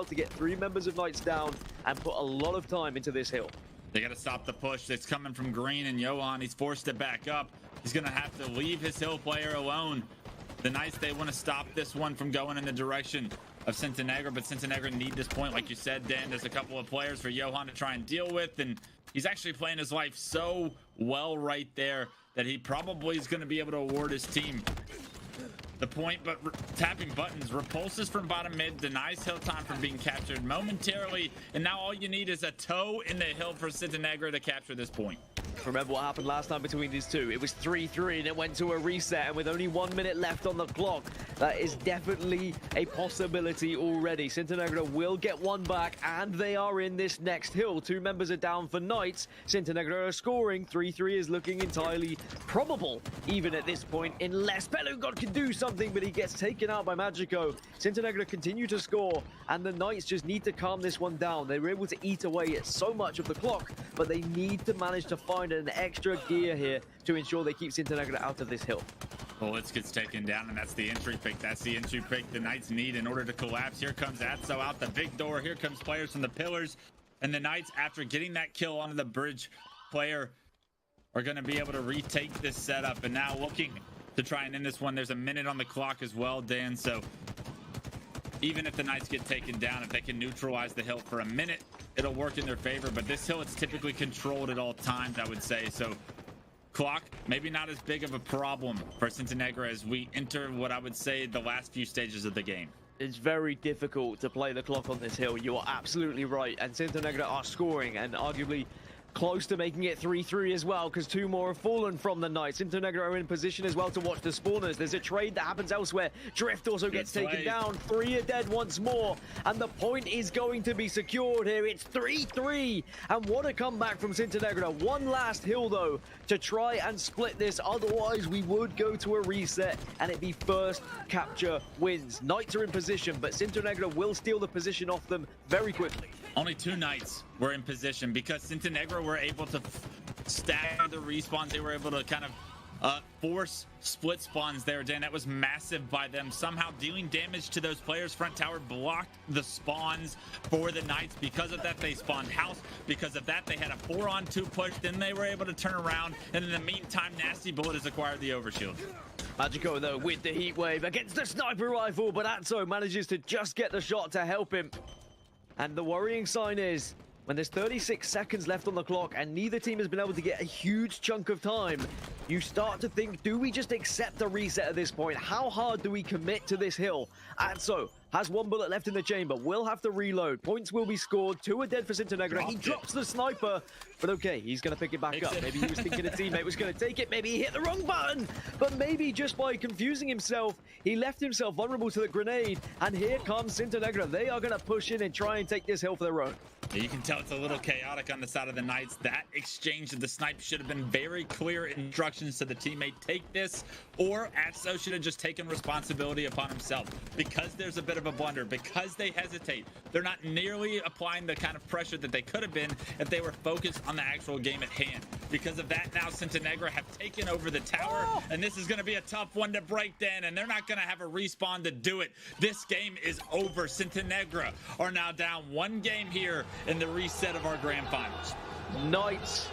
well to get 3 members of Knights down and put a lot of time into this hill. They got to stop the push that's coming from Green, and Johan, he's forced to back up. He's going to have to leave his hill player alone. The Knights, they want to stop this one from going in the direction of Centenegra, but Centenegra need this point. Like you said, Dan, there's a couple of players for Johan to try and deal with, and he's actually playing his life so well right there that he probably is going to be able to award his team the point. But tapping buttons, repulses from bottom mid, denies hill time from being captured momentarily, and now all you need is a toe in the hill for Centenegra to capture this point. Remember what happened last time between these two? It was 3-3 and it went to a reset, and with only 1 minute left on the clock, that is definitely a possibility already. Centenegra will get one back, and they are in this next hill. 2 members are down for Knights. Centenegra are scoring. 3-3 is looking entirely probable, even at this point, unless Belugod can do something, but he gets taken out by Magico. Centenegra continue to score, and the Knights just need to calm this one down. They were able to eat away at so much of the clock, but they need to manage to find an extra gear here to ensure they keep Centenegra out of this hill. Bullets gets taken down, and that's the entry pick. That's the entry pick the Knights need in order to collapse. Here comes Atso out the big door. Here comes players from the pillars. And the Knights, after getting that kill onto the bridge player, are going to be able to retake this setup. And now looking to try and end this one. There's a minute on the clock as well, Dan. So even if the Knights get taken down, if they can neutralize the hill for a minute, it'll work in their favor. But this hill, it's typically controlled at all times, I would say. So clock, maybe not as big of a problem for Centenegra as we enter what I would say the last few stages of the game. It's very difficult to play the clock on this hill. You are absolutely right. And Centenegra are scoring, and arguably close to making it 3-3 as well, because 2 more have fallen from the Knights. Centenegra are in position as well to watch the spawners. There's a trade that happens elsewhere. Drift also gets taken down. 3 are dead once more, and the point is going to be secured here. It's 3-3, and what a comeback from Centenegra. One last hill, though, to try and split this. Otherwise, we would go to a reset, and it'd be first capture wins. Knights are in position, but Centenegra will steal the position off them very quickly. Only 2 Knights were in position because Centenegra were able to stagger the respawns. They were able to kind of force split spawns there, Dan. That was massive by them. Somehow dealing damage to those players. Front tower blocked the spawns for the Knights. Because of that, they spawned house. Because of that, they had a 4-on-2 push. Then they were able to turn around. And in the meantime, Nasty Bullet has acquired the overshield. Magico, though, with the heat wave against the sniper rifle, but Atso manages to just get the shot to help him. And the worrying sign is, when there's 36 seconds left on the clock and neither team has been able to get a huge chunk of time, you start to think, do we just accept a reset at this point? How hard do we commit to this hill? Atso has 1 bullet left in the chamber, will have to reload. Points will be scored. 2 are dead for Centenegra. He drops the sniper, but okay, he's going to pick it back up. Maybe he was thinking a teammate was going to take it. Maybe he hit the wrong button, but maybe just by confusing himself, he left himself vulnerable to the grenade, and here comes Centenegra. They are going to push in and try and take this hill for their own. You can tell it's a little chaotic on the side of the Knights. That exchange of the snipe should have been very clear instructions to the teammate. Take this, or Atso should have just taken responsibility upon himself. Because there's a bit of a blunder, because they hesitate, they're not nearly applying the kind of pressure that they could have been if they were focused on the actual game at hand. Because of that, now Centenegra have taken over the tower, and this is going to be a tough one to break down, and they're not going to have a respawn to do it. This game is over. Centenegra are now down 1 game here in the reset of our grand finals. Knights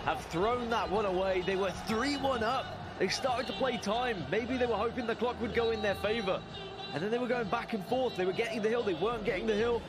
have thrown that one away. They were 3-1 up. They started to play time. Maybe they were hoping the clock would go in their favor. And then they were going back and forth. They were getting the hill. They weren't getting the hill.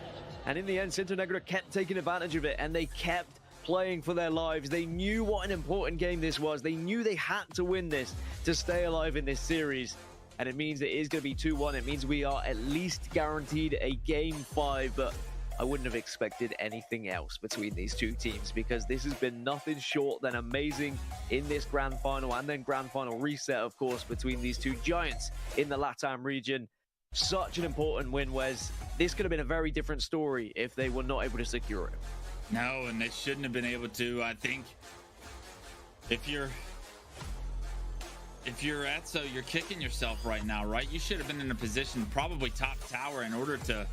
And in the end, Centenegra kept taking advantage of it, and they kept playing for their lives. They knew what an important game this was. They knew they had to win this to stay alive in this series. And it means it is going to be 2-1. It means we are at least guaranteed a game 5, but I wouldn't have expected anything else between these 2 teams, because this has been nothing short than amazing in this grand final, and then grand final reset, of course, between these 2 giants in the LATAM region. Such an important win, Wes. This could have been a very different story if they were not able to secure it. No, and they shouldn't have been able to. I think if you're Atso, you're kicking yourself right now, right? You should have been in a position, probably top tower, in order to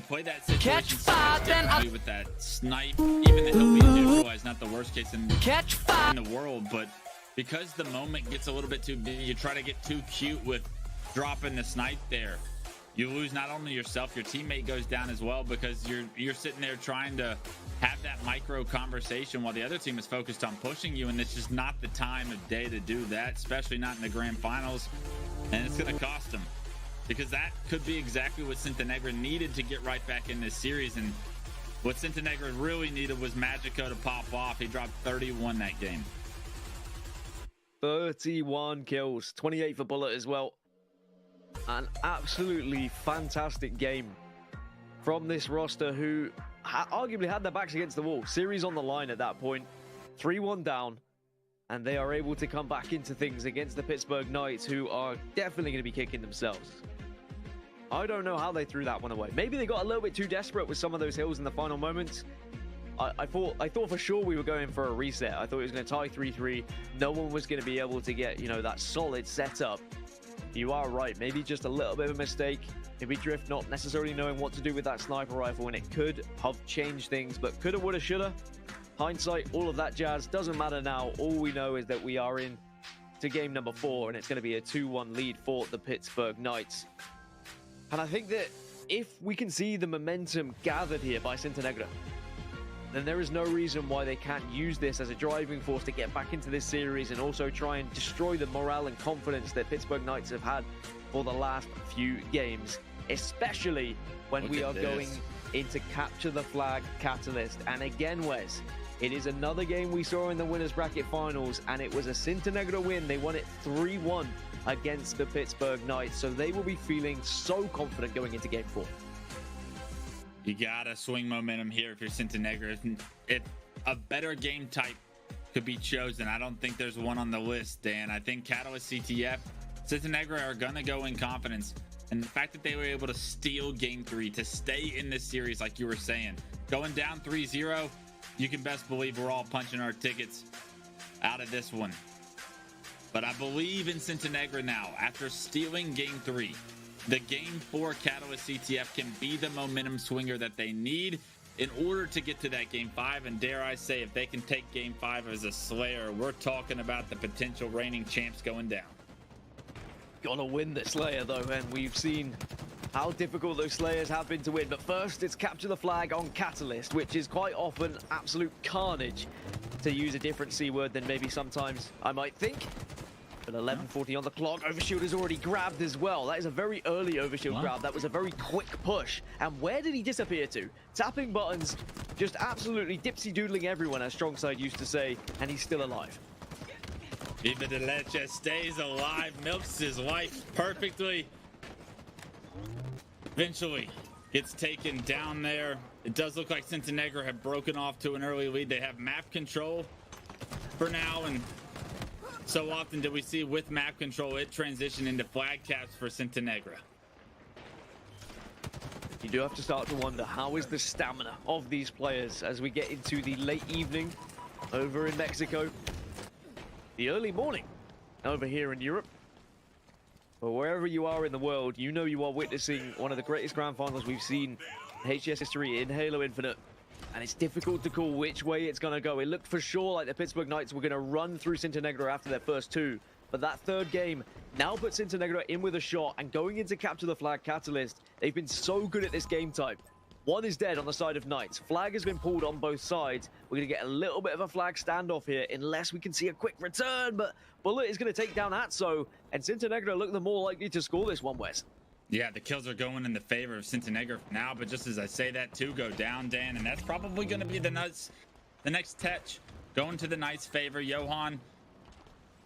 play that situation definitely with that snipe. Even the hill being neutralized, not the worst case in the world, but because the moment gets a little bit too big, you try to get too cute with dropping the snipe there. you lose not only yourself, your teammate goes down as well, because you're sitting there trying to have that micro conversation while the other team is focused on pushing you, and it's just not the time of day to do that, especially not in the grand finals. And it's going to cost them, because that could be exactly what Sintenegra needed to get right back in this series. And what Sintenegra really needed was Magico to pop off. He dropped 31 that game. 31 kills, 28 for Bullet as well. An absolutely fantastic game from this roster, who arguably had their backs against the wall. Series on the line at that point. 3-1 down. And they are able to come back into things against the Pittsburgh Knights, who are definitely going to be kicking themselves. I don't know how they threw that one away. Maybe they got a little bit too desperate with some of those hills in the final moments. I thought for sure we were going for a reset. I thought it was going to tie 3-3. No one was going to be able to get, that solid setup. You are right. Maybe just a little bit of a mistake. Maybe Drift not necessarily knowing what to do with that sniper rifle, and it could have changed things. But coulda, woulda, shoulda. Hindsight, all of that jazz doesn't matter now. All we know is that we are in to game number 4, and it's going to be a 2-1 lead for the Pittsburgh Knights. And I think that if we can see the momentum gathered here by Sintenegra, then there is no reason why they can't use this as a driving force to get back into this series and also try and destroy the morale and confidence that Pittsburgh Knights have had for the last few games, especially when we are going into Capture the Flag Catalyst. And again, Wes, it is another game we saw in the winners bracket finals, and it was a Sintenegra win. They won it 3-1 against the Pittsburgh Knights, so they will be feeling so confident going into game 4. You gotta swing momentum here if you're Sintenegra. If a better game type could be chosen, I don't think there's one on the list, Dan. I think Catalyst, CTF, Sintenegra are gonna go in confidence. And the fact that they were able to steal game 3 to stay in this series, like you were saying, going down 3-0, you can best believe we're all punching our tickets out of this one. But I believe in Sintenegra now. After stealing game 3, the game 4 Catalyst CTF can be the momentum swinger that they need in order to get to that game 5. And dare I say, if they can take game 5 as a Slayer, we're talking about the potential reigning champs going down. Gotta win the Slayer though, and we've seen how difficult those Slayers have been to win. But first, it's Capture the Flag on Catalyst, which is quite often absolute carnage, to use a different C word than maybe sometimes I might think. But 11:40 on the clock. Overshield is already grabbed as well. That is a very early Overshield grab. That was a very quick push. And where did he disappear to? Tapping buttons, just absolutely dipsy-doodling everyone, as Strongside used to say, and he's still alive. Viva de Leche stays alive, milks his life perfectly. Eventually gets taken down there. It does look like Sintenegra have broken off to an early lead. They have map control for now, and so often did we see with map control it transition into flag caps for Sintenegra. You do have to start to wonder, how is the stamina of these players as we get into the late evening over in Mexico, the early morning over here in Europe. But wherever you are in the world, you know you are witnessing one of the greatest grand finals we've seen in HCS history in Halo Infinite. And it's difficult to call which way it's going to go. It looked for sure like the Pittsburgh Knights were going to run through Sintenegra after their first 2. But that third game now puts Sintenegra in with a shot. And going into Capture the Flag Catalyst, they've been so good at this game type. One is dead on the side of Knights. Flag has been pulled on both sides. We're going to get a little bit of a flag standoff here unless we can see a quick return. But Bullet is going to take down Atso. And Sintenegra look the more likely to score this one, Wes. Yeah, the kills are going in the favor of Sintenegra now, but just as I say that, 2 go down, Dan, and that's probably going to be the next touch going to the Knights' favor. Johan,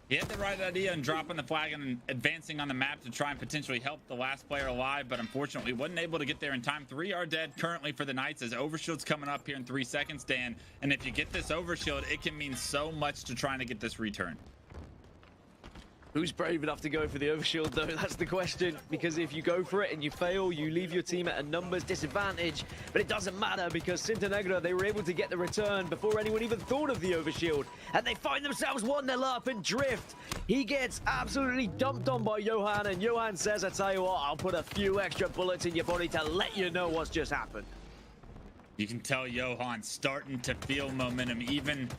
he had the right idea in dropping the flag and advancing on the map to try and potentially help the last player alive, but unfortunately wasn't able to get there in time. 3 are dead currently for the Knights as Overshield's coming up here in 3 seconds, Dan, and if you get this Overshield, it can mean so much to trying to get this return. Who's brave enough to go for the Overshield, though? That's the question. Because if you go for it and you fail, you leave your team at a numbers disadvantage. But it doesn't matter because Sintenegra, they were able to get the return before anyone even thought of the Overshield. And they find themselves 1-0 up, and Drift, he gets absolutely dumped on by Johan. And Johan says, I tell you what, I'll put a few extra bullets in your body to let you know what's just happened. You can tell Johan starting to feel momentum, even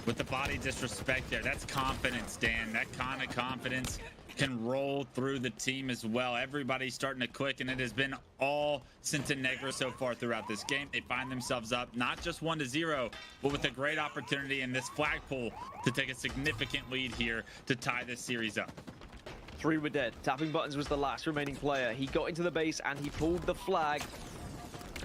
with the body disrespect there. That's confidence, Dan. That kind of confidence can roll through the team as well. Everybody's starting to click, and it has been all Centenegra so far throughout this game. They find themselves up not just 1-0, but with a great opportunity in this flagpole to take a significant lead here to tie this series up. 3 were dead. Tapping Buttons was the last remaining player. He got into the base and he pulled the flag.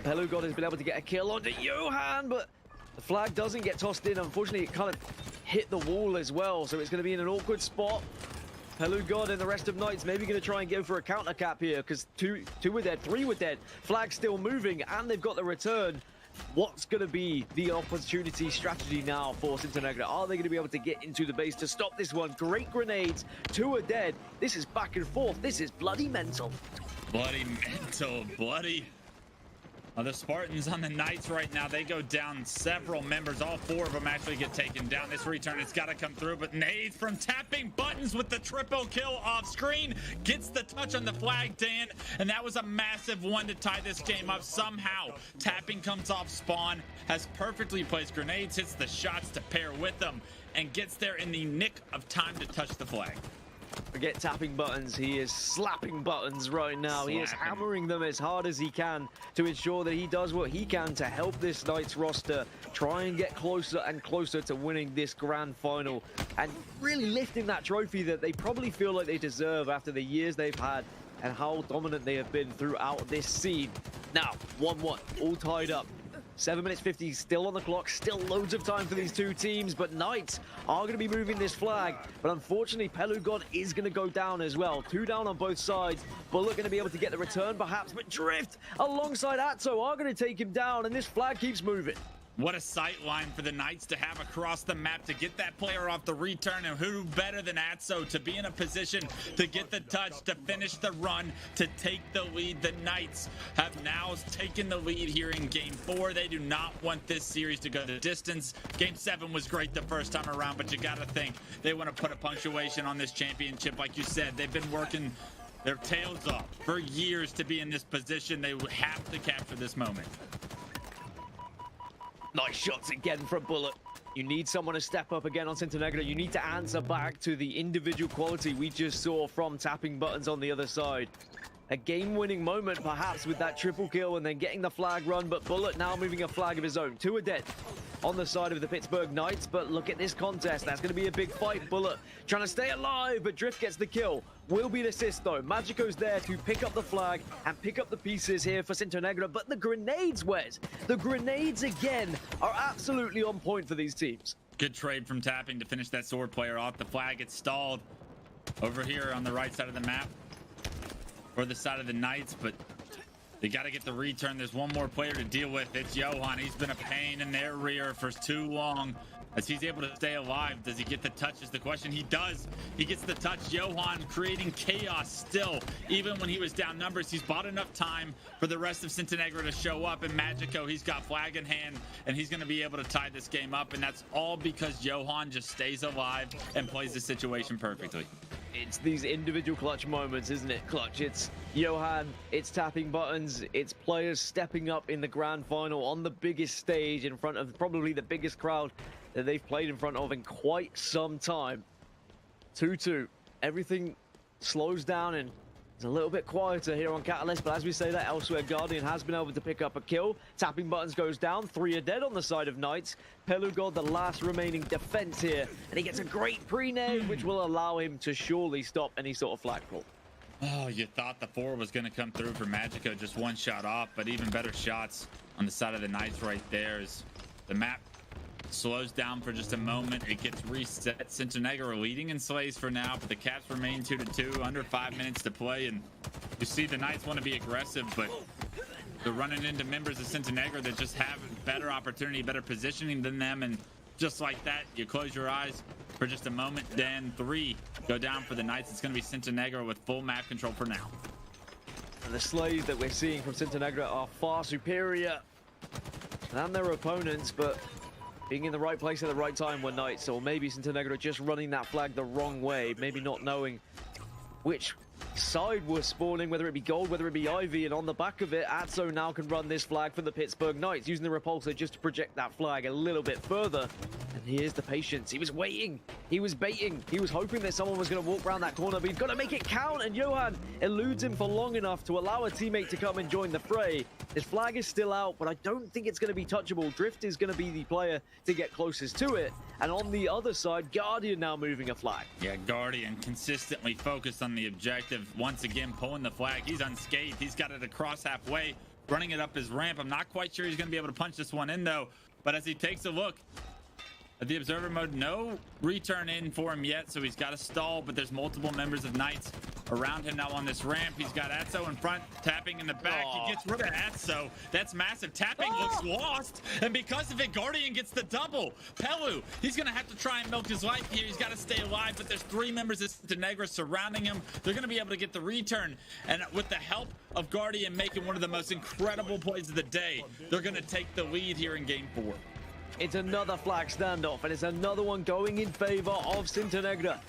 Pelugod has been able to get a kill onto Johan, but the flag doesn't get tossed in. Unfortunately, it kind of hit the wall as well, so it's going to be in an awkward spot. Pelugod and the rest of Knights maybe going to try and go for a counter cap here, because two were dead, 3 were dead. Flag still moving, and they've got the return. What's going to be the opportunity strategy now for Centenegra? Are they going to be able to get into the base to stop this one? Great grenades. 2 are dead. This is back and forth. This is bloody mental. Bloody mental. Bloody. The Spartans on the Knights right now, they go down several members. All 4 of them actually get taken down. This return has got to come through, but nades from Tapping Buttons with the triple kill off screen gets the touch on the flag, Dan, and that was a massive one to tie this game up. Somehow Tapping comes off spawn, has perfectly placed grenades, hits the shots to pair with them, and gets there in the nick of time to touch the flag. Forget Tapping Buttons, he is slapping buttons right now. He is hammering them as hard as he can to ensure that he does what he can to help this Knights roster try and get closer and closer to winning this grand final and really lifting that trophy that they probably feel like they deserve after the years they've had and how dominant they have been throughout this scene. Now, 1-1, all tied up. 7 minutes 50 still on the clock, still loads of time for these 2 teams, but Knights are going to be moving this flag. But unfortunately, Pelugod is going to go down as well. 2 down on both sides. Bullet going to be able to get the return perhaps, but Drift alongside Atso are going to take him down, and this flag keeps moving. What a sight line for the Knights to have across the map to get that player off the return, and who better than Atso to be in a position to get the touch, to finish the run, to take the lead. The Knights have now taken the lead here in Game 4. They do not want this series to go the distance. Game 7 was great the first time around, but you got to think they want to put a punctuation on this championship. Like you said, they've been working their tails off for years to be in this position. They have to capture this moment. Nice shots again from Bullet. You need someone to step up again on Centenegra. You need to answer back to the individual quality we just saw from Tapping Buttons on the other side. A game-winning moment, perhaps, with that triple kill and then getting the flag run, but Bullet now moving a flag of his own. 2 are dead on the side of the Pittsburgh Knights, but look at this contest. That's going to be a big fight. Bullet trying to stay alive, but Drift gets the kill. Will be an assist, though. Magico's there to pick up the flag and pick up the pieces here for Centenegra, but the grenades, Wes, the grenades again are absolutely on point for these teams. Good trade from Tapping to finish that sword player off. The flag gets stalled over here on the right side of the map for the side of the Knights, but they got to get the return. There's one more player to deal with. It's Johan. He's been a pain in their rear for too long. As he's able to stay alive, does he get the touch is the question. He does. He gets the touch. Johan creating chaos still. Even when he was down numbers, he's bought enough time for the rest of Centenegra to show up. And Magico, he's got flag in hand, and he's going to be able to tie this game up. And that's all because Johan just stays alive and plays the situation perfectly. It's these individual clutch moments, isn't it? Clutch. It's Johan, it's Tapping Buttons, it's players stepping up in the grand final on the biggest stage in front of probably the biggest crowd that they've played in front of in quite some time. 2-2. Everything slows down and it's a little bit quieter here on Catalyst, but as we say that elsewhere, Guardian has been able to pick up a kill. Tapping Buttons goes down. 3 are dead on the side of Knights. Pelugod, the last remaining defense here, and he gets a great pre-nade, which will allow him to surely stop any sort of flag pull. Oh, you thought the 4 was going to come through for Magico, just 1 shot off, but even better shots on the side of the Knights right there as the map slows down for just a moment. It gets reset. Centenegra are leading in slays for now, but the Caps remain 2-2, under 5 minutes to play, and you see the Knights want to be aggressive, but they're running into members of Centenegra that just have better opportunity, better positioning than them, and just like that, you close your eyes for just a moment, then 3 go down for the Knights. It's going to be Centenegra with full map control for now. And the slays that we're seeing from Centenegra are far superior than their opponents, but being in the right place at the right time were Knights, or maybe Centenegra just running that flag the wrong way, maybe not knowing which side were spawning, whether it be gold, whether it be ivy, and on the back of it, Atso now can run this flag for the Pittsburgh Knights, using the repulsor just to project that flag a little bit further. And here's the patience. He was waiting. He was baiting. He was hoping that someone was going to walk around that corner, but he's got to make it count. And Johan eludes him for long enough to allow a teammate to come and join the fray. His flag is still out, but I don't think it's going to be touchable. Drift is going to be the player to get closest to it. And on the other side, Guardian now moving a flag. Yeah, Guardian consistently focused on the objective. Once again, pulling the flag. He's unscathed. He's got it across halfway, running it up his ramp. I'm not quite sure he's going to be able to punch this one in, though. But as he takes a look at the observer mode, no return in for him yet, so he's got to stall. But there's multiple members of Knights around him now on this ramp. He's got Atso in front, tapping in the back. He gets rid of Atso. That's massive. Tapping looks lost, and because of it, Guardian gets the double. Pelu, he's gonna have to try and milk his life here. He's got to stay alive, but there's 3 members of Syntenegra surrounding him. They're gonna be able to get the return, and with the help of Guardian making one of the most incredible plays of the day, they're gonna take the lead here in game 4. It's another flag standoff, and it's another one going in favor of Syntenegra.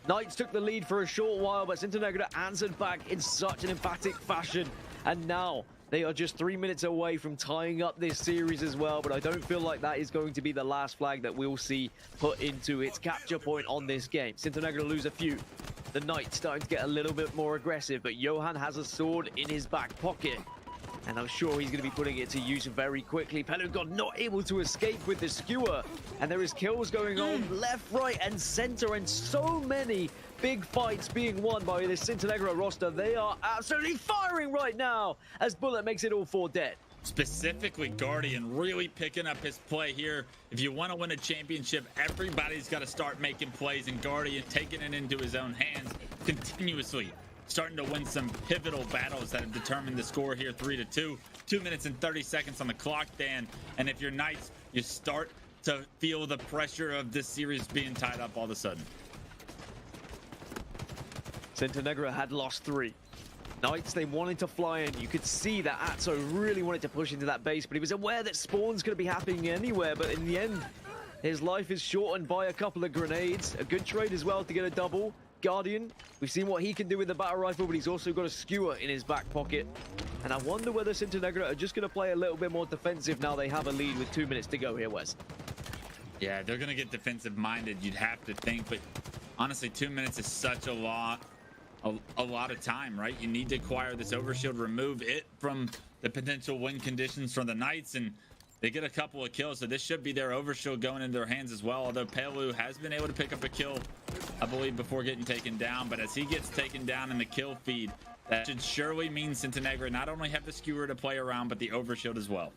Knights took the lead for a short while, but Syntenegra answered back in such an emphatic fashion. And now they are just 3 minutes away from tying up this series as well. But I don't feel like that is going to be the last flag that we'll see put into its capture point on this game. Syntenegra lose a few. The Knights starting to get a little bit more aggressive, but Johan has a sword in his back pocket. And I'm sure he's going to be putting it to use very quickly. Pelugod not able to escape with the skewer. And there is kills going on left, right, and center. And so many big fights being won by this Syntenegra roster. They are absolutely firing right now as Bullet makes it all 4 dead. Specifically, Guardian really picking up his play here. If you want to win a championship, everybody's got to start making plays. And Guardian taking it into his own hands continuously, starting to win some pivotal battles that have determined the score here 3-2. 2 minutes and 30 seconds on the clock, Dan. And if you're Knights, you start to feel the pressure of this series being tied up all of a sudden. Syntenegra had lost 3. Knights, they wanted to fly in. You could see that Atso really wanted to push into that base, but he was aware that spawn's going to be happening anywhere. But in the end, his life is shortened by a couple of grenades. A good trade as well to get a double. Guardian, we've seen what he can do with the battle rifle, but he's also got a skewer in his back pocket. And I wonder whether Syntenegra are just going to play a little bit more defensive now they have a lead with 2 minutes to go here, Wes. Yeah, they're going to get defensive minded, you'd have to think, but honestly, 2 minutes is such a lot of time, right? You need to acquire this overshield, remove it from the potential win conditions from the Knights, and they get a couple of kills, so this should be their overshield going into their hands as well. Although Pelu has been able to pick up a kill, I believe, before getting taken down. But as he gets taken down in the kill feed, that should surely mean Syntenegra not only have the skewer to play around, but the overshield as well.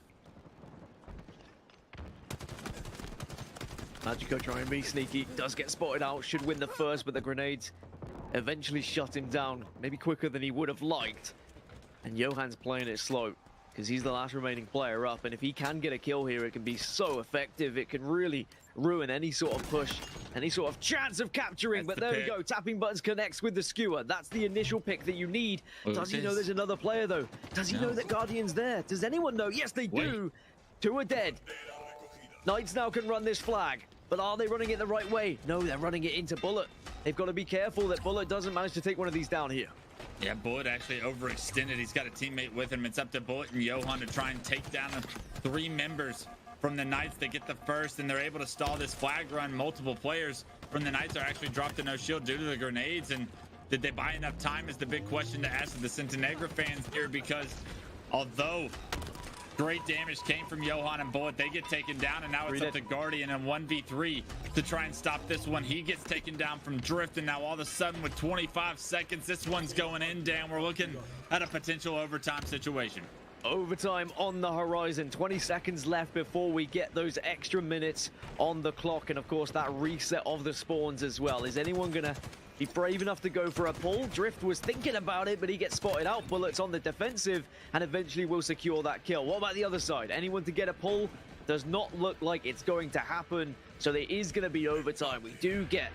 Magico trying to be sneaky, does get spotted out, should win the first, but the grenades eventually shut him down, maybe quicker than he would have liked. And Johan's playing it slow, because he's the last remaining player up, and if he can get a kill here, it can be so effective. It can really ruin any sort of push, any sort of chance of capturing. But there we go, tapping buttons connects with the skewer. That's the initial pick that you need. Does he know there's another player though? Does he know that Guardian's there? Does anyone know? Yes, they do. 2 are dead. Knights now can run this flag, but are they running it the right way? No, they're running it into Bullet. They've got to be careful that Bullet doesn't manage to take one of these down here. Yeah, Bullet actually overextended. He's got a teammate with him. It's up to Bullet and Johan to try and take down the 3 members from the Knights. They get the first, and they're able to stall this flag run. Multiple players from the Knights are actually dropped to no shield due to the grenades. And did they buy enough time is the big question to ask the Syntenegra fans here, because although great damage came from Johan and Bullet, they get taken down, and now it's up to Guardian and 1v3 to try and stop this one. He gets taken down from Drift, and now all of a sudden with 25 seconds, this one's going in, Dan. We're looking at a potential overtime situation. Overtime on the horizon. 20 seconds left before we get those extra minutes on the clock, and of course that reset of the spawns as well. Is anyone gonna be brave enough to go for a pull? Drift was thinking about it, but he gets spotted out. Bullet's on the defensive and eventually will secure that kill. What about the other side? Anyone to get a pull? Does not look like it's going to happen, so there is going to be overtime. We do get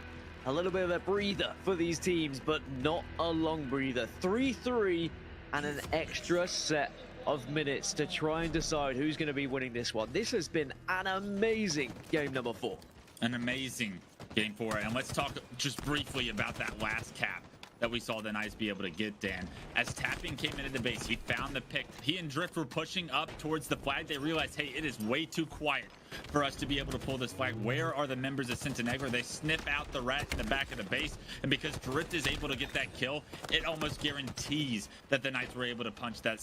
a little bit of a breather for these teams, but not a long breather. 3-3 and an extra set of minutes to try and decide who's going to be winning this one. This has been an amazing game number 4. An amazing game 4. And let's talk just briefly about that last cap that we saw the Knights be able to get, Dan. As tapping came into the base, he found the pick. He and Drift were pushing up towards the flag. They realized, hey, it is way too quiet for us to be able to pull this flag. Where are the members of Centenegra? They snip out the rat in the back of the base, and because Drift is able to get that kill, it almost guarantees that the Knights were able to punch that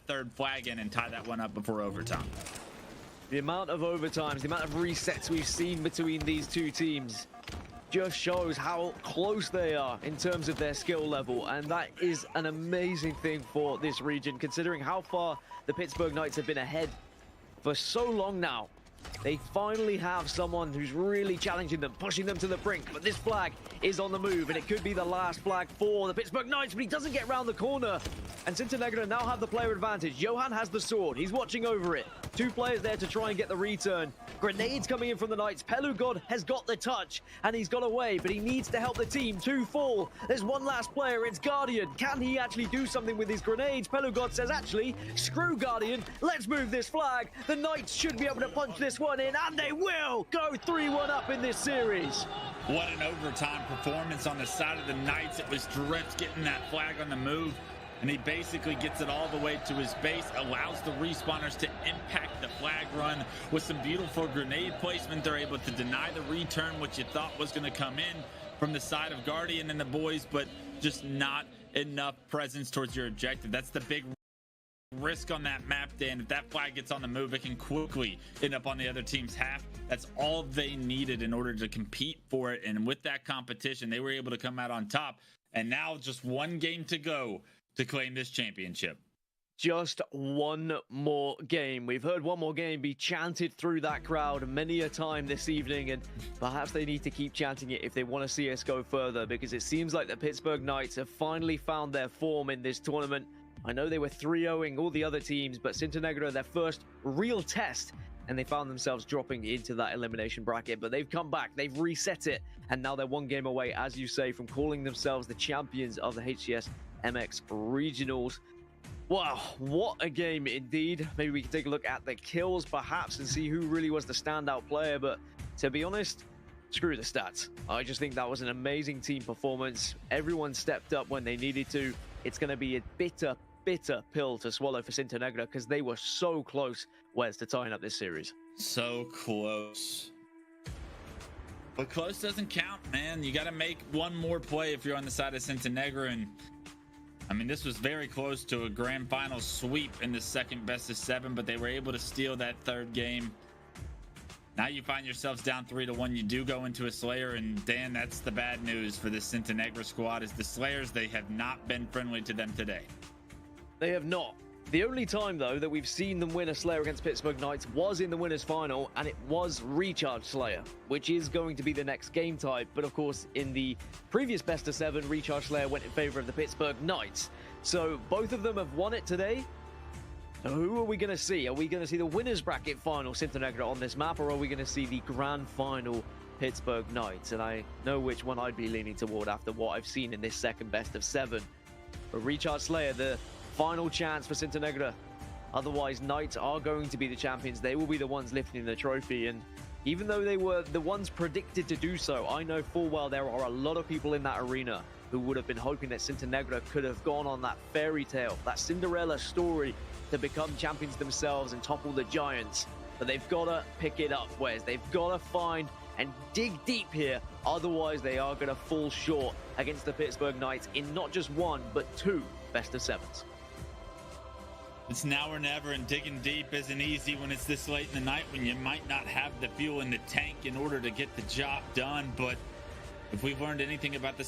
third flag in and tie that one up before overtime. The amount of overtimes, the amount of resets we've seen between these two teams just shows how close they are in terms of their skill level, and that is an amazing thing for this region, considering how far the Pittsburgh Knights have been ahead for so long now. They finally have someone who's really challenging them, pushing them to the brink, but this flag is on the move, and it could be the last flag for the Pittsburgh Knights, but he doesn't get around the corner, and Centenegra now have the player advantage. Johan has the sword. He's watching over it. Two players there to try and get the return. Grenades coming in from the Knights. Pelugod has got the touch, and he's got away, but he needs to help the team to fall. There's one last player. It's Guardian. Can he actually do something with his grenades? Pelugod says, actually, screw Guardian. Let's move this flag. The Knights should be able to punch this one in, and they will go 3-1 up in this series. What an overtime performance on the side of the Knights. It was Drift getting that flag on the move, and he basically gets it all the way to his base, allows the respawners to impact the flag run with some beautiful grenade placement. They're able to deny the return, which you thought was going to come in from the side of Guardian and the boys, but just not enough presence towards your objective. That's the big risk on that map, Dan. If that flag gets on the move, it can quickly end up on the other team's half. That's all they needed in order to compete for it, and with that competition, they were able to come out on top, and now just one game to go to claim this championship. Just one more game. We've heard one more game be chanted through that crowd many a time this evening, and perhaps they need to keep chanting it if they want to see us go further, because it seems like the Pittsburgh Knights have finally found their form in this tournament. I know they were 3-0ing all the other teams, but Centenegra, their first real test, and they found themselves dropping into that elimination bracket, but they've come back, they've reset it, and now they're one game away, as you say, from calling themselves the champions of the HCS MX Regionals. Wow, what a game indeed. Maybe we can take a look at the kills perhaps and see who really was the standout player, but to be honest, screw the stats. I just think that was an amazing team performance. Everyone stepped up when they needed to. It's going to be a bitter pill to swallow for Centenegra because they were so close, Wes, to tying up this series. So close. But close doesn't count, man. You got to make one more play if you're on the side of Centenegra, and I mean, this was very close to a grand final sweep in the second best of 7, but they were able to steal that third game. Now you find yourselves down 3-1. You do go into a Slayer, and Dan, that's the bad news for the Centenegra squad, is the Slayers, they have not been friendly to them today. They have not. The only time, though, that we've seen them win a Slayer against Pittsburgh Knights was in the winners' final, and it was Recharge Slayer, which is going to be the next game type. But of course, in the previous best of 7, Recharge Slayer went in favor of the Pittsburgh Knights. So both of them have won it today. So who are we going to see? Are we going to see the winners' bracket final Centenegra on this map, or are we going to see the grand final Pittsburgh Knights? And I know which one I'd be leaning toward after what I've seen in this second best of 7. But Recharge Slayer, the final chance for Centenegra. Otherwise, Knights are going to be the champions. They will be the ones lifting the trophy, and even though they were the ones predicted to do so, I know full well there are a lot of people in that arena who would have been hoping that Centenegra could have gone on that fairy tale, that Cinderella story, to become champions themselves and topple the giants. But they've got to pick it up, Wes. They've got to find and dig deep here. Otherwise, they are going to fall short against the Pittsburgh Knights in not just 1, but 2 best of 7s. It's now or never, and digging deep isn't easy when it's this late in the night, when you might not have the fuel in the tank in order to get the job done. But if we've learned anything about the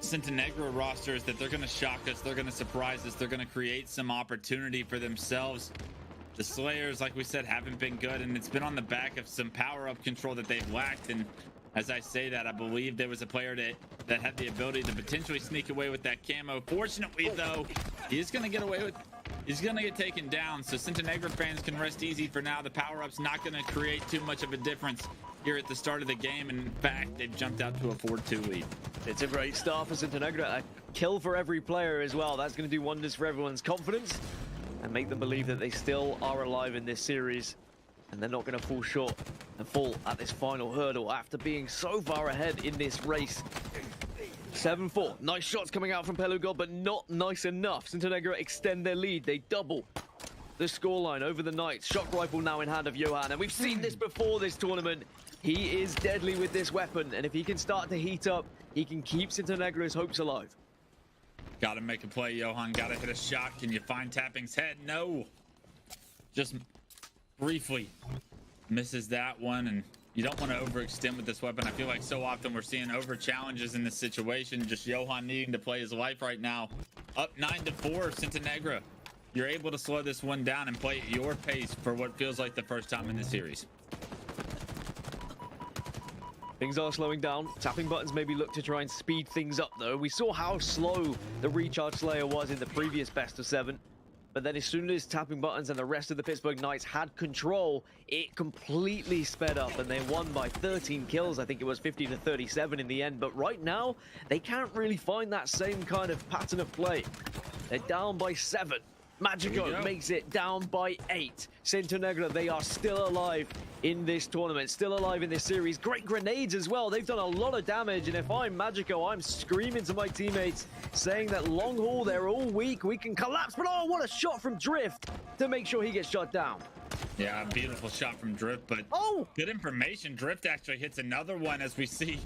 Centenegra roster, is that they're going to shock us, they're going to surprise us, they're going to create some opportunity for themselves. The Slayers, like we said, haven't been good, and it's been on the back of some power-up control that they've lacked. And as I say that, I believe there was a player that had the ability to potentially sneak away with that camo. Fortunately, though, he's going to get away with... He's going to get taken down, so Centenegra fans can rest easy for now. The power-up's not going to create too much of a difference here at the start of the game, and in fact, they've jumped out to a 4-2 lead. It's a great start for Centenegra. A kill for every player as well. That's going to do wonders for everyone's confidence and make them believe that they still are alive in this series, and they're not going to fall short and fall at this final hurdle after being so far ahead in this race. 7-4. Nice shots coming out from Pelugol, but not nice enough. Sintenegra extend their lead. They double the scoreline over the Knights. Shock rifle now in hand of Johan, and we've seen this before this tournament. He is deadly with this weapon, and if he can start to heat up, he can keep Sintenegra's hopes alive. Gotta make a play, Johan. Gotta hit a shot. Can you find Tapping's head? No. Just briefly misses that one, and you don't want to overextend with this weapon. I feel like so often we're seeing over challenges in this situation. Just Johan needing to play his life right now. Up 9-4, Sintenegra. You're able to slow this one down and play at your pace for what feels like the first time in the series. Things are slowing down. Tapping buttons maybe look to try and speed things up, though. We saw how slow the Recharge Slayer was in the previous best of 7. But then as soon as Tapping Buttons and the rest of the Pittsburgh Knights had control, it completely sped up, and they won by 13 kills. I think it was 50-37 in the end. But right now, they can't really find that same kind of pattern of play. They're down by 7. Magico makes it down by 8. Sintenegra, they are still alive in this tournament, still alive in this series. Great grenades as well. They've done a lot of damage, and if I'm Magico, I'm screaming to my teammates, saying that long haul, they're all weak. We can collapse, but oh, what a shot from Drift to make sure he gets shot down. Yeah, beautiful shot from Drift, but good information. Drift actually hits another one as we see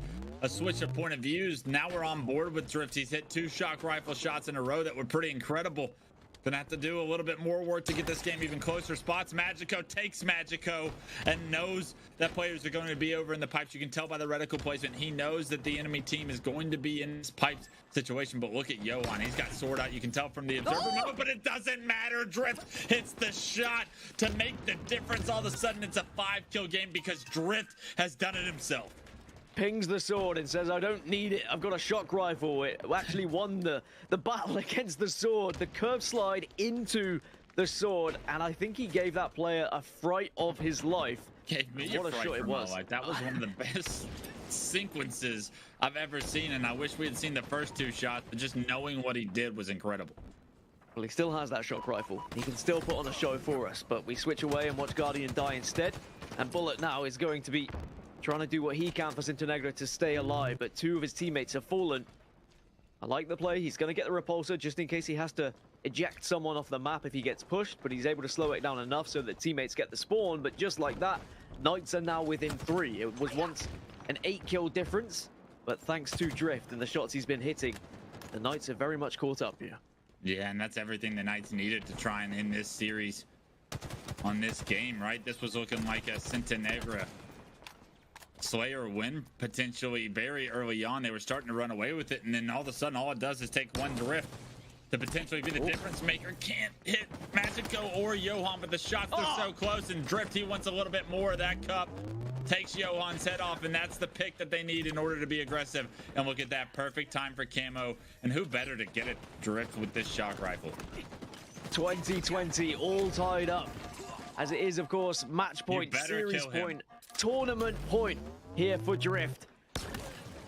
a switch of point of views. Now we're on board with Drift. He's hit 2 shock rifle shots in a row that were pretty incredible. Gonna have to do a little bit more work to get this game even closer. Spots Magico, takes Magico, and knows that players are going to be over in the pipes. You can tell by the reticle placement. He knows that the enemy team is going to be in this pipes situation, but look at Johan. He's got sword out. You can tell from the observer mode, but it doesn't matter. Drift hits the shot to make the difference. All of a sudden, it's a 5-kill game because Drift has done it himself. Pings the sword and says, I don't need it. I've got a shock rifle. It actually won the battle against the sword. The curve slide into the sword, and I think he gave that player a fright of his life. Gave me a fright of my life. That was one of the best sequences I've ever seen, and I wish we had seen the first 2 shots, but just knowing what he did was incredible. Well, he still has that shock rifle. He can still put on a show for us, but we switch away and watch Guardian die instead. And Bullet now is going to be trying to do what he can for Sintenegra to stay alive, but 2 of his teammates have fallen. I like the play. He's going to get the repulsor just in case he has to eject someone off the map if he gets pushed, but he's able to slow it down enough so that teammates get the spawn. But just like that, Knights are now within 3. It was once an 8-kill difference, but thanks to Drift and the shots he's been hitting, the Knights are very much caught up here. Yeah, and that's everything the Knights needed to try and end this series on this game, right? This was looking like a Sintenegra Slayer win potentially very early on. They were starting to run away with it, and then all of a sudden all it does is take one drift to potentially be the difference maker. Can't hit Magico or Johan, but the shots are so close, and Drift, he wants a little bit more of that cup. Takes Johan's head off, and that's the pick that they need in order to be aggressive. And look at that, perfect time for camo, and who better to get it Drift with this shock rifle. 2020 all tied up, as it is of course match point, series point, tournament point here for Drift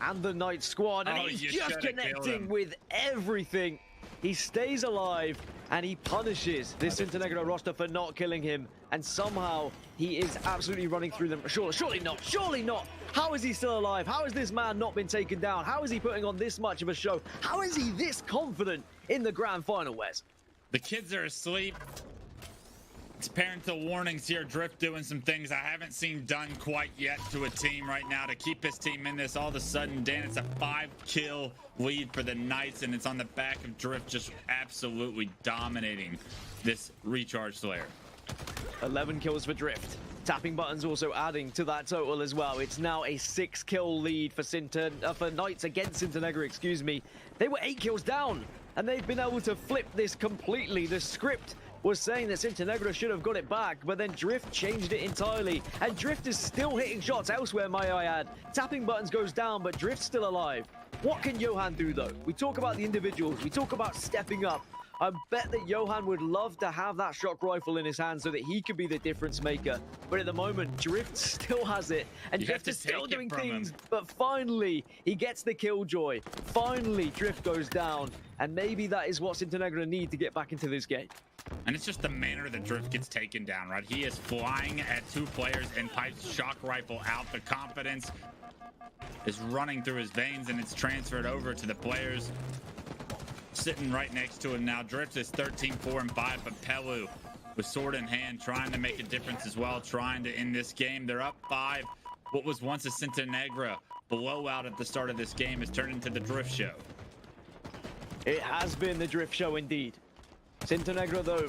and the Knight squad, and he's just connecting with everything. He stays alive and he punishes this Sintenegra roster for not killing him, and somehow he is absolutely running through them. Surely not. How is he still alive? How has this man not been taken down? How is he putting on this much of a show? How is he this confident in the grand final, Wes? The kids are asleep. It's parental warnings here. Drift doing some things I haven't seen done quite yet to a team right now to keep his team in this. All of a sudden, Dan, it's a 5-kill lead for the Knights, and it's on the back of Drift just absolutely dominating this Recharge Slayer. 11 kills for Drift. Tapping buttons also adding to that total as well. It's now a 6-kill lead for Knights against Sintenegra, excuse me. They were 8 kills down, and they've been able to flip this completely. The script was saying that Sintenegra should have got it back, but then Drift changed it entirely, and Drift is still hitting shots elsewhere, may I add. Tapping buttons goes down, but Drift's still alive. What can Johan do, though? We talk about the individuals, we talk about stepping up. I bet that Johan would love to have that shock rifle in his hand so that he could be the difference maker, but at the moment, Drift still has it, and Drift is still doing things, but finally, he gets the killjoy. Finally, Drift goes down, and maybe that is what Sintenegra need to get back into this game. And it's just the manner that Drift gets taken down, right? He is flying at 2 players and pipes shock rifle out. The confidence is running through his veins, and it's transferred over to the players sitting right next to him now. Drift is 13-4-5, but Pelu with sword in hand trying to make a difference as well, trying to end this game. They're up 5. What was once a Santa Negra blowout at the start of this game has turned into the Drift Show. It has been the Drift Show indeed. Santa Negra, though,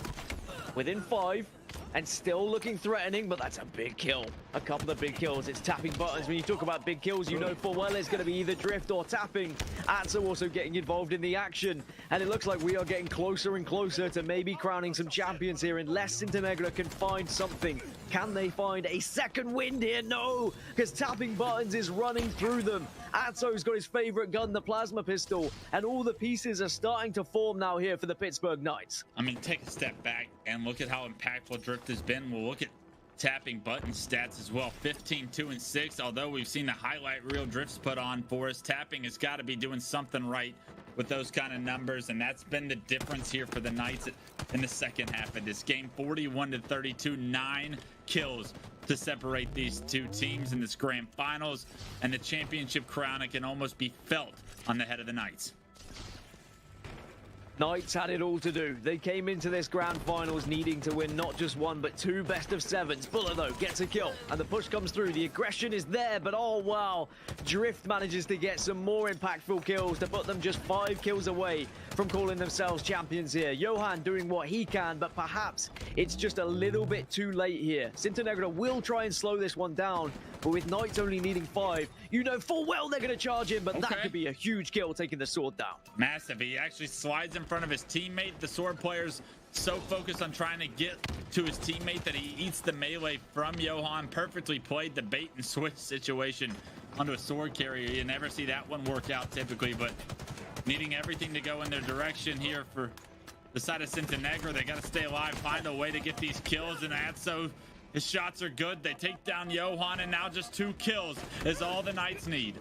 within 5 and still looking threatening, but that's a big kill. A couple of big kills. It's tapping buttons. When you talk about big kills, you know full well it's going to be either Drift or tapping. Atso also getting involved in the action, and it looks like we are getting closer and closer to maybe crowning some champions here, unless Santa Negra can find something. Can they find a second wind here? No, because tapping buttons is running through them. Atso's got his favorite gun, the plasma pistol, and all the pieces are starting to form now here for the Pittsburgh Knights. I mean, take a step back and look at how impactful Drift has been. We'll look at tapping button stats as well. 15-2-6. Although we've seen the highlight reel Drift's put on for us, tapping has got to be doing something right with those kind of numbers, and that's been the difference here for the Knights in the second half of this game. 41-32, 9 kills to separate these two teams in this grand finals, and the championship crown, it can almost be felt on the head of the Knights. Knights had it all to do. They came into this grand finals needing to win not just 1 but 2 best of 7s. Buller, though, gets a kill, and the push comes through. The aggression is there, but oh wow, Drift manages to get some more impactful kills to put them just 5 kills away from calling themselves champions here. Johan doing what he can, but perhaps it's just a little bit too late here. Santa Negra will try and slow this one down, but with Knights only needing 5, you know full well they're going to charge him, but that could be a huge kill, taking the sword down. Massive. He actually slides in front of his teammate. The sword player's so focused on trying to get to his teammate that he eats the melee from Johan. Perfectly played the bait and switch situation onto a sword carrier. You never see that one work out typically, but needing everything to go in their direction here for the side of Santa Negra. They got to stay alive, find a way to get these kills, and Atso, his shots are good. They take down Johan, and now just 2 kills is all the Knights need.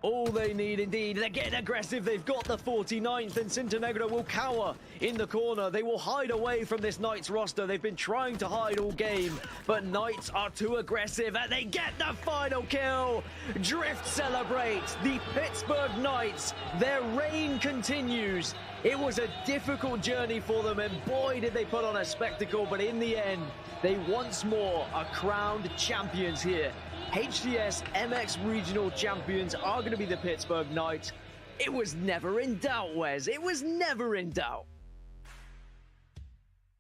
All they need indeed. They're getting aggressive. They've got the 49th, and Santa Negra will cower in the corner. They will hide away from this Knights roster. They've been trying to hide all game, but Knights are too aggressive, and they get the final kill. Drift celebrates. The Pittsburgh Knights, their reign continues. It was a difficult journey for them, and boy, did they put on a spectacle, but in the end, they once more are crowned champions here. HCS MX Regional Champions are going to be the Pittsburgh Knights. It was never in doubt, Wes. It was never in doubt.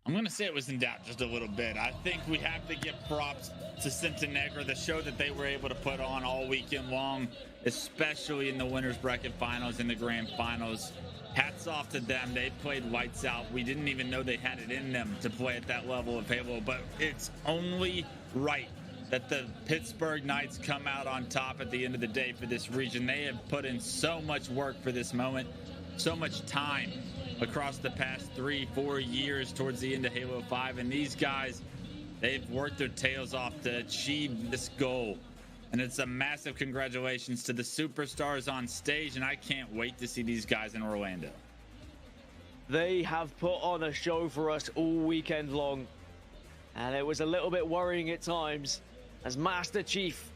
I'm going to say it was in doubt just a little bit. I think we have to give props to Santa Negra, the show that they were able to put on all weekend long, especially in the winners bracket finals and the grand finals. Hats off to them. They played lights out. We didn't even know they had it in them to play at that level of Halo, but it's only right that the Pittsburgh Knights come out on top at the end of the day for this region. They have put in so much work for this moment, so much time across the past 3-4 years towards the end of Halo 5, and these guys, they've worked their tails off to achieve this goal. And it's a massive congratulations to the superstars on stage, and I can't wait to see these guys in Orlando. They have put on a show for us all weekend long, and it was a little bit worrying at times as Master Chief,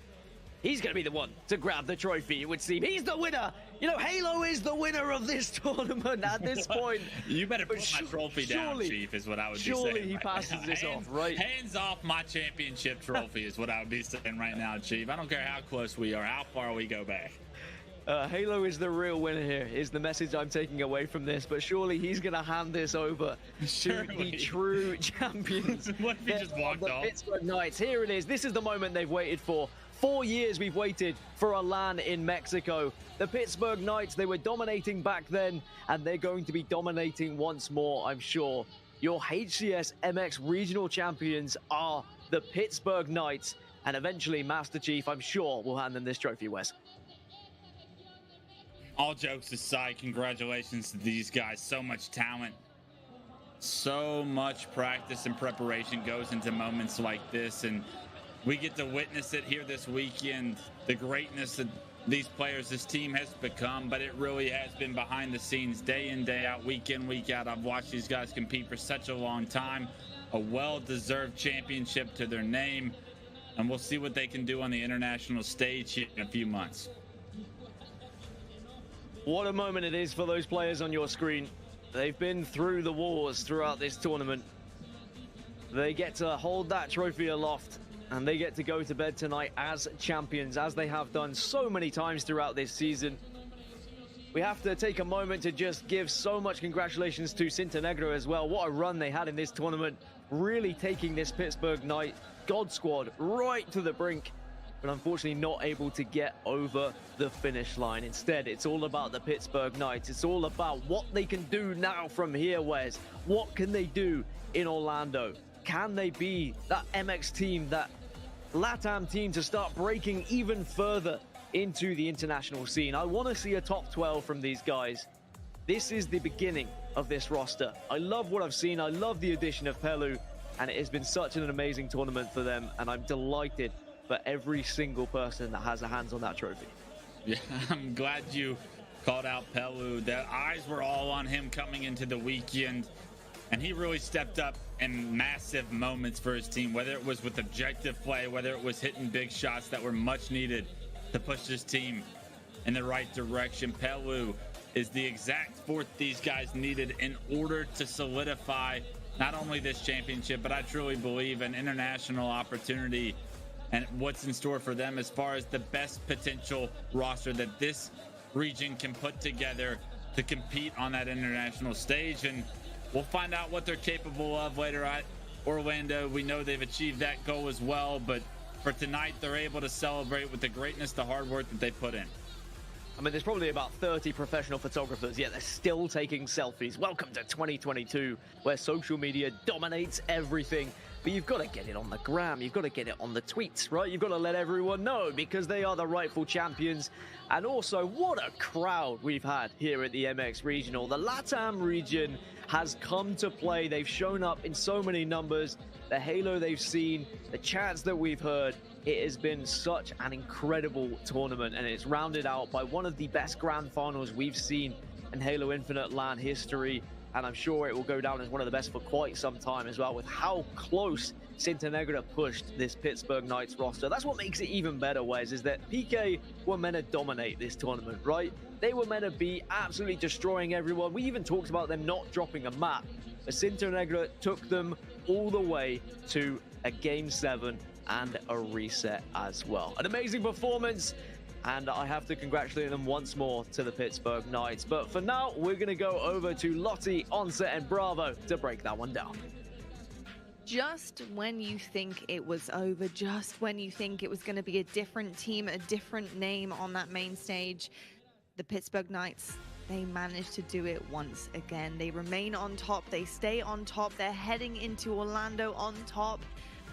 he's going to be the one to grab the trophy, it would seem. He's the winner. You know, Halo is the winner of this tournament at this point. You better put my trophy down, Chief, is what I would be saying. Surely he passes this off, right? Hands off my championship trophy is what I would be saying right now, Chief. I don't care how close we are, how far we go back. Halo is the real winner here, is the message I'm taking away from this, but surely he's going to hand this over to the true champions. What if he just walked off? Pittsburgh Knights. Here it is. This is the moment they've waited for. 4 years we've waited for a LAN in Mexico. The Pittsburgh Knights, they were dominating back then, and they're going to be dominating once more, I'm sure. Your HCS MX regional champions are the Pittsburgh Knights, and eventually Master Chief, I'm sure, will hand them this trophy, Wes. All jokes aside, congratulations to these guys. So much talent, so much practice and preparation goes into moments like this, and we get to witness it here this weekend. The greatness that these players, this team has become, but it really has been behind the scenes, day in, day out, week in, week out. I've watched these guys compete for such a long time. A well-deserved championship to their name, and we'll see what they can do on the international stage here in a few months. What a moment it is for those players on your screen. They've been through the wars throughout this tournament. They get to hold that trophy aloft, and they get to go to bed tonight as champions, as they have done so many times throughout this season. We have to take a moment to just give so much congratulations to Sintonegro as well. What a run they had in this tournament, really taking this Pittsburgh Knight God squad right to the brink, but unfortunately not able to get over the finish line. Instead, it's all about the Pittsburgh Knights. It's all about what they can do now from here, Wes. What can they do in Orlando? Can they be that MX team, that LATAM team, to start breaking even further into the international scene? I want to see a top 12 from these guys. This is the beginning of this roster. I love what I've seen. I love the addition of Pelu, and it has been such an amazing tournament for them, and I'm delighted for every single person that has their hands on that trophy. Yeah, I'm glad you called out Pelu. The eyes were all on him coming into the weekend, and he really stepped up in massive moments for his team, whether it was with objective play, whether it was hitting big shots that were much needed to push this team in the right direction. Pelu is the exact fourth these guys needed in order to solidify not only this championship, but I truly believe an international opportunity and what's in store for them as far as the best potential roster that this region can put together to compete on that international stage. And we'll find out what they're capable of later at Orlando. We know they've achieved that goal as well, but for tonight, they're able to celebrate with the greatness, the hard work that they put in. I mean, there's probably about 30 professional photographers, yet they're still taking selfies. Welcome to 2022, where social media dominates everything. But you've got to get it on the gram. You've got to get it on the tweets, right? You've got to let everyone know, because they are the rightful champions. And also, what a crowd we've had here at the MX Regional. The LATAM region has come to play. They've shown up in so many numbers. The halo they've seen, the chants that we've heard. It has been such an incredible tournament, and it's rounded out by one of the best grand finals we've seen in Halo Infinite LAN history. And I'm sure it will go down as one of the best for quite some time as well, with how close Sintonegro pushed this Pittsburgh Knights roster. That's what makes it even better, Wes, is that PK were meant to dominate this tournament, right? They were meant to be absolutely destroying everyone. We even talked about them not dropping a map. But Sintonegro took them all the way to a Game 7 and a reset as well. An amazing performance, and I have to congratulate them once more to the Pittsburgh Knights. But for now, we're going to go over to Lottie, Onset, and Bravo to break that one down. Just when you think it was over, just when you think it was going to be a different team, a different name on that main stage, the Pittsburgh Knights, they managed to do it once again. They remain on top, they stay on top, they're heading into Orlando on top.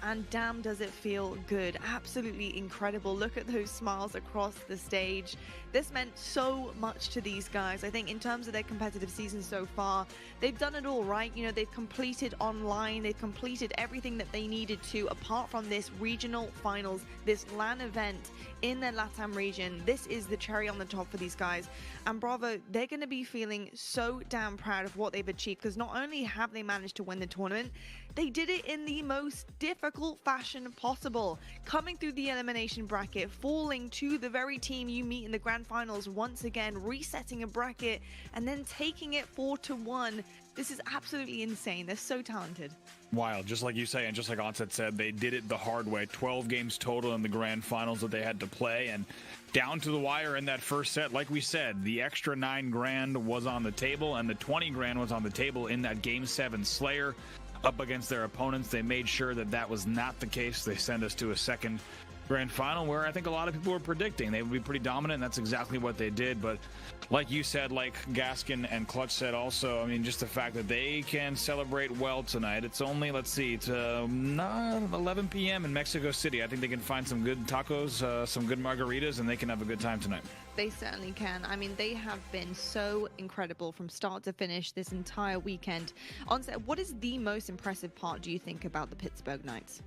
And damn, does it feel good. Absolutely incredible. Look at those smiles across the stage. This meant so much to these guys. I think in terms of their competitive season so far, they've done it all right. You know, they've completed online. They've completed everything that they needed to, apart from this regional finals, this LAN event in their LATAM region. This is the cherry on the top for these guys. And Bravo, they're going to be feeling so damn proud of what they've achieved, because not only have they managed to win the tournament, they did it in the most difficult fashion possible, coming through the elimination bracket, falling to the very team you meet in the grand finals once again, resetting a bracket, and then taking it 4-1. This is absolutely insane. They're so talented. Wild. Just like you say, and just like Onset said, they did it the hard way. 12 games total in the grand finals that they had to play, and down to the wire in that first set. Like we said, the extra 9 grand was on the table, and the 20 grand was on the table in that Game 7 Slayer up against their opponents. They made sure that that was not the case. They sent us to a second grand final where I think a lot of people were predicting they would be pretty dominant, and that's exactly what they did. But like you said, like Gaskin and Clutch said also, I mean, just the fact that they can celebrate well tonight. It's only, let's see, it's 11 p.m. in Mexico City. I think they can find some good tacos, some good margaritas, and they can have a good time tonight. They certainly can. I mean, they have been so incredible from start to finish this entire weekend. Onset, what is the most impressive part, do you think, about the Pittsburgh Knights?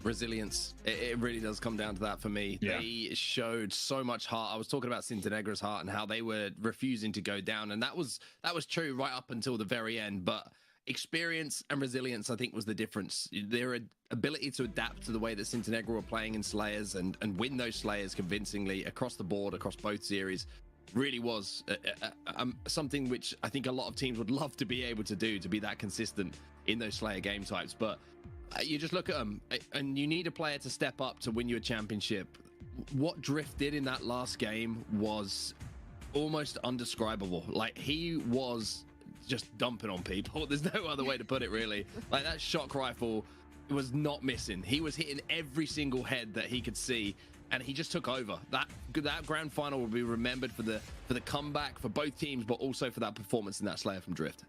Resilience. It really does come down to that for me. Yeah. They showed so much heart. I was talking about Sintonegro's heart and how they were refusing to go down, and that was true right up until the very end. But experience and resilience, I think, was the difference. Their ability to adapt to the way that Sintonegro were playing in Slayers and win those Slayers convincingly across the board, across both series, really was something which I think a lot of teams would love to be able to do, to be that consistent in those Slayer game types. But you just look at them, and you need a player to step up to win you a championship. What Drift did in that last game was almost undescribable. Like, he was just dumping on people. There's no other way to put it, really. Like, that shock rifle was not missing. He was hitting every single head that he could see, and he just took over. That grand final will be remembered for the comeback for both teams, but also for that performance in that Slayer from Drift.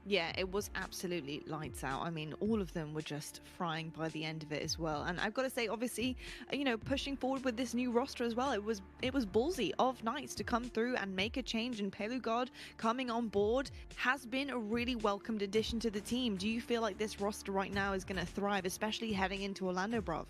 Yeah, it was absolutely lights out. I mean, all of them were just frying by the end of it as well. And I've got to say, obviously, you know, pushing forward with this new roster as well, it was ballsy of Knights to come through and make a change. And Pelugard coming on board has been a really welcomed addition to the team. Do you feel like this roster right now is going to thrive, especially heading into Orlando, Brav?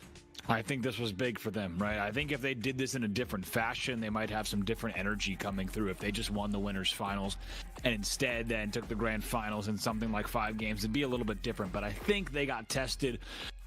I think this was big for them, right? I think if they did this in a different fashion, they might have some different energy coming through. If they just won the winners finals and instead then took the grand finals in something like 5 games, it'd be a little bit different. But I think they got tested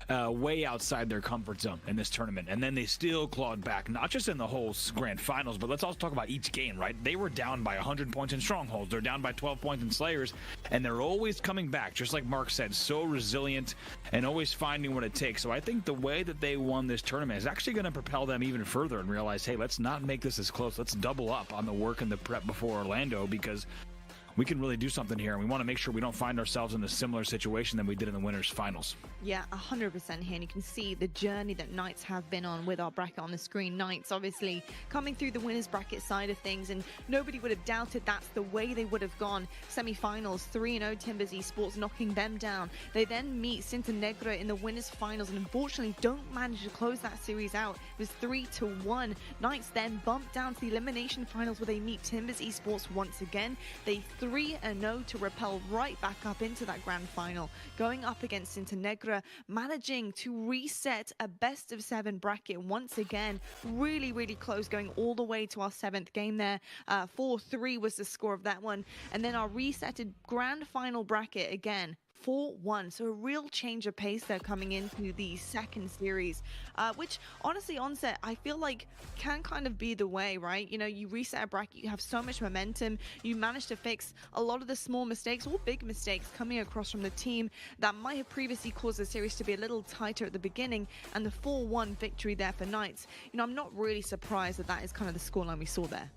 way outside their comfort zone in this tournament, and then they still clawed back, not just in the whole grand finals, but let's also talk about each game, right? They were down by 100 points in strongholds, they're down by 12 points in slayers, and they're always coming back, just like Mark said, so resilient and always finding what it takes. So I think the way that they won this tournament is actually going to propel them even further and realize, hey, let's not make this as close, let's double up on the work and the prep before Orlando, because we can really do something here, and we want to make sure we don't find ourselves in a similar situation than we did in the winners finals. Yeah, 100% here, and you can see the journey that Knights have been on with our bracket on the screen. Knights obviously coming through the winners bracket side of things, and nobody would have doubted that's the way they would have gone. Semi-finals, 3-0 Timbers Esports knocking them down. They then meet Cinta Negra in the winners finals, and unfortunately don't manage to close that series out. It was 3-1. Knights then bump down to the elimination finals where they meet Timbers Esports once again. They 3-0 to repel right back up into that grand final, going up against Cinta Negra, managing to reset a best of 7 bracket once again. Really, really close, going all the way to our 7th game there. 4-3 was the score of that one. And then our resetted grand final bracket again, 4-1. So a real change of pace there coming into the second series, which honestly, Onset, I feel like can kind of be the way, right? You know, you reset a bracket, you have so much momentum, you manage to fix a lot of the small mistakes or big mistakes coming across from the team that might have previously caused the series to be a little tighter at the beginning, and the 4-1 victory there for Knights. You know, I'm not really surprised that that is kind of the scoreline we saw there.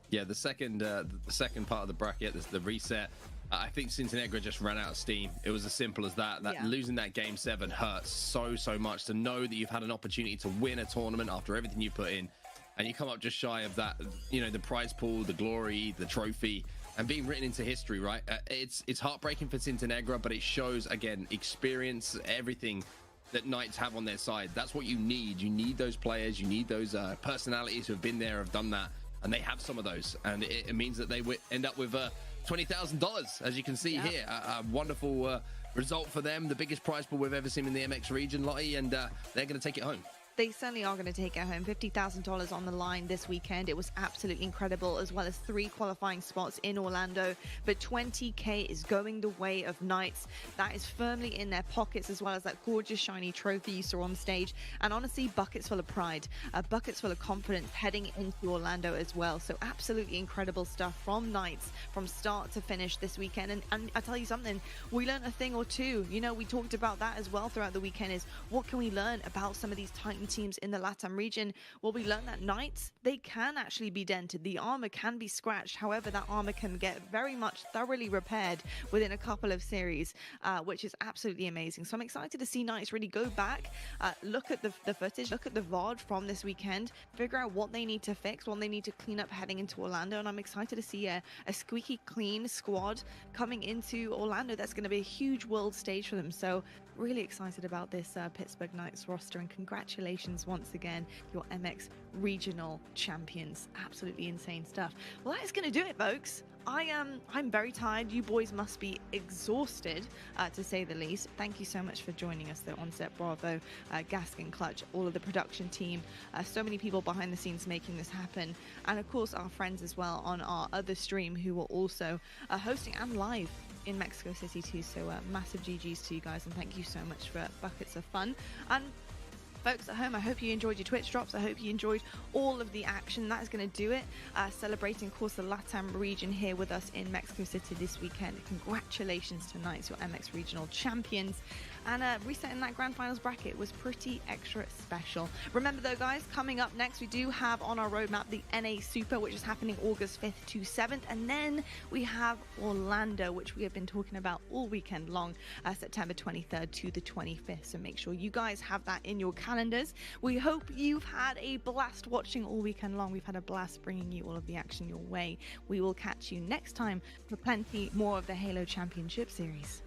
Yeah, the second part of the bracket, the reset, I think Cinta Negra just ran out of steam. It was as simple as that. Losing that game 7 hurts so much, to know that you've had an opportunity to win a tournament after everything you put in, and you come up just shy of that, you know, the prize pool, the glory, the trophy, and being written into history, right? It's heartbreaking for Cinta Negra, but it shows, again, experience, everything that Knights have on their side. That's what you need. You need those players, you need those personalities who have been there, have done that, and they have some of those, and it means that they end up with $20,000, as you can see here. A wonderful result for them, the biggest prize pool we've ever seen in the MX region, Lottie, and they're going to take it home. They certainly are going to take it home. $50,000 on the line this weekend. It was absolutely incredible, as well as 3 qualifying spots in Orlando. But 20K is going the way of Knights. That is firmly in their pockets, as well as that gorgeous shiny trophy you saw on stage. And honestly, buckets full of pride, buckets full of confidence heading into Orlando as well. So absolutely incredible stuff from Knights from start to finish this weekend. And I tell you something, we learned a thing or two. You know, we talked about that as well throughout the weekend, is what can we learn about some of these Titan teams in the LATAM region? Well, we learned that Knights, they can actually be dented. The armor can be scratched. However, that armor can get very much thoroughly repaired within a couple of series, which is absolutely amazing. So I'm excited to see Knights really go back, look at the footage, look at the VOD from this weekend, figure out what they need to fix, what they need to clean up heading into Orlando. And I'm excited to see a squeaky clean squad coming into Orlando. That's going to be a huge world stage for them. So really excited about this Pittsburgh Knights roster, and congratulations once again, your MX regional champions. Absolutely insane stuff. Well, that is going to do it, folks. I'm very tired. You boys must be exhausted, to say the least. Thank you so much for joining us, though. Onset, Bravo, Gaskin, Clutch, all of the production team, so many people behind the scenes making this happen, and of course our friends as well on our other stream who were also hosting and live in Mexico City too. So massive GGs to you guys, and thank you so much for buckets of fun. And Folks at home, I hope you enjoyed your Twitch drops. I hope you enjoyed all of the action. That is going to do it. Celebrating, of course, the LATAM region here with us in Mexico City this weekend. Congratulations to Knights, your MX regional champions. And resetting that grand finals bracket was pretty extra special. Remember though, guys, coming up next, we do have on our roadmap the NA Super, which is happening August 5th to 7th. And then we have Orlando, which we have been talking about all weekend long, September 23rd to the 25th. So make sure you guys have that in your calendars. We hope you've had a blast watching all weekend long. We've had a blast bringing you all of the action your way. We will catch you next time for plenty more of the Halo Championship Series.